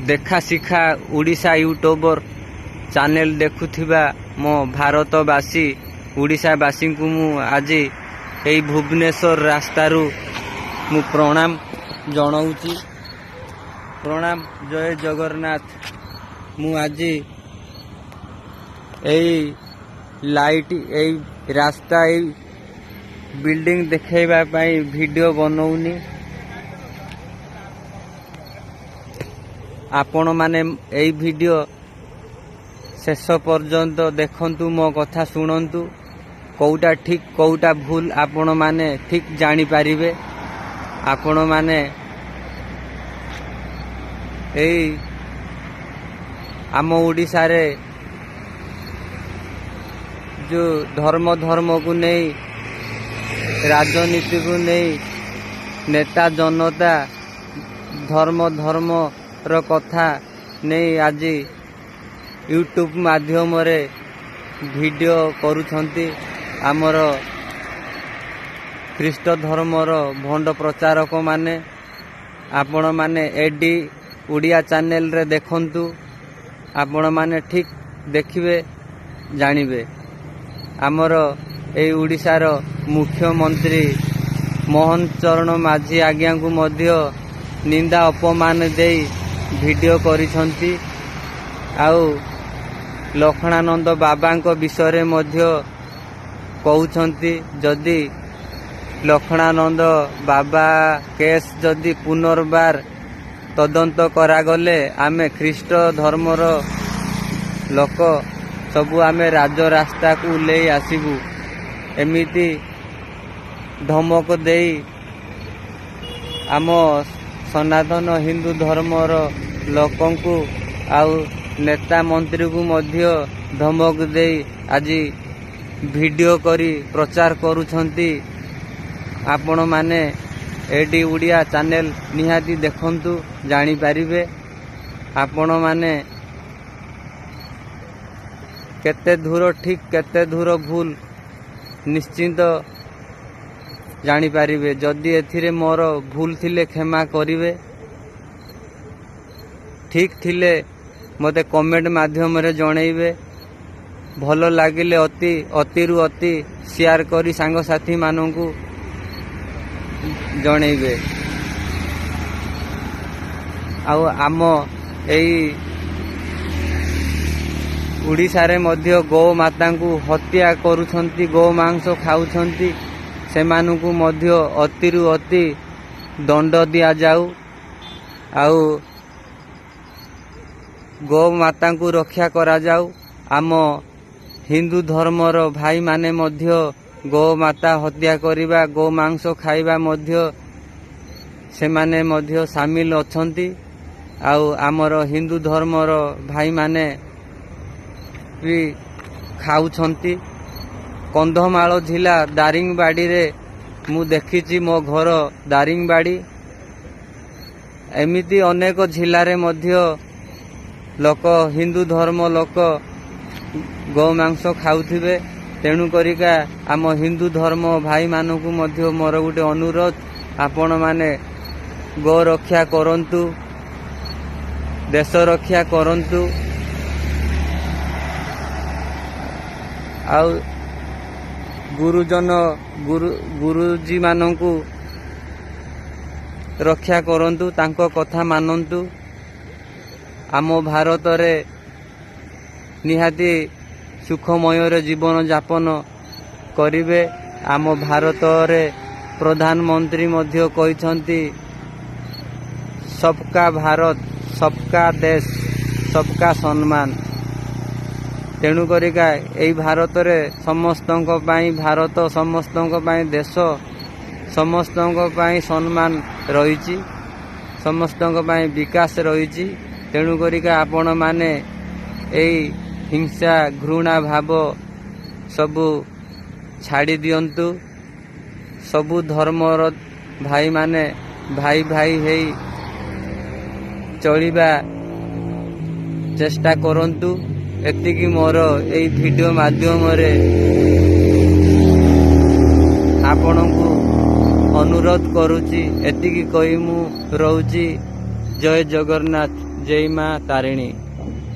देखा शिखा Odisha YouTuber channel देखुथिबा मो भारतवासी ओडिशावासी को मु आज यही भुवनेश्वर रास्तारू मु प्रणाम जनाऊँगी। प्रणाम, जय जगन्नाथ। मु आज यही लाइट यही रास्ता यही बिल्डिंग देखैबा पई वीडियो बनौनी। आपण माने यही वीडियो शेष पर्यंत देखंतु, मो कथा शुणंतु। कौटा ठीक कौटा भूल आपण माने ठीक जानी पारिबे। आपण माने एई आम ओडिशा रे जो धर्म को नहीं, राजनीति को नहीं, नेता जनता धर्म रो कथा नहीं आज यूट्यूब माध्यम रे वीडियो करूछंती। आमर ख्रीष्ट धर्मर भंड प्रचारक माने आपण माने एडी उड़िया चैनल रे देखंतु। आपण माने ठीक देखिबे, जानिबे। आमर ए उड़ीसार मुख्यमंत्री मोहन चरण माझी आज्ञा को मध्य निंदा अपमान देई वीडियो करिसंती। आउ लखनानंद बाबा को विषय मध्य कहउछंती। जदि लखनानंद बाबा केस जदि पुनर्बार तदंत करागले आमे ख्रीष्ट धर्मर लोक सबू आमे राजरास्ता को ले आसीबू। एमिति धमक देई आम सनातन हिंदू धर्मर लोकंकु आउ नेता मंत्री को मध्य धमक देई आज वीडियो करी प्रचार करूछंती। आपण माने एडी उड़िया चैनल निहाती देखंतु, जानी पारिबे। आपण माने केते दूर ठीक केते दूर भूल निश्चिंत जानी पारिबे। जदि एथिरे मोर भूल थिले क्षमा करिवे, ठीक थिले मते कमेंट माध्यम रे जणैबे। भल लागिले अति रु अति शेयर करी सांग साथी माननकु जणैबे। आउ आम एई उड़ीसा रे मध्य गौ माता को हत्या करूछंती, गौ मांस खाउछंती। सेमानकु मध्य अति रु अति दंड दिया जाऊ। आउ गौ माता को रक्षा करा जाऊ। आम हिंदू धर्मर भाई माने मध्य गौ माता हत्या करिबा, गौ मांस खाइबा मध्य सेमाने मध्य शामिल अछंती। आउ आमर हिंदू धर्मर भाई माने भी खाउछंती। कंधमाल जिला दारिंगबाड़ी रे मु देखिची, मो घर दारिंगबाड़ी। एमिति अनेक जिले रे मध्य लोक हिंदू धर्म लोक गौ मांस खाउथिबे। तेणु करिका आम हिंदू धर्म भाई मानकु मध्य मोर गुटे अनुरोध, आपण माने गौ रक्षा करंतु, देश रक्षा करंतु। आउ गुरुजन गुरुजी मानंकु रक्षा करंतु, तांको कथा मानंतु। आम भारत रे निहाती सुखमय जीवन यापन करिवे। आम भारत रे प्रधानमंत्री मध्य कहिसंती, सबका भारत, सबका देश, सबका सम्मान। तेणु करिका एई भारत रे समस्तंक पाई भारत, समस्तंक पाई देश, समस्तंक पाई सम्मान रहिछि, समस्तंक पाई विकास रहिछि। तेणु करिका आपण माने एई हिंसा घृणा भाव सबु छाड़ी दियंतु। सबु धर्मर भाई माने भाई भाई हेई चलिबा चेष्टा करंतु। एतिकी मोर एई वीडियो माध्यम रे आपनकु अनुरोध करुची। एतिकी कहि मु रहूची। जय जगन्नाथ, जय माँ तारिणी।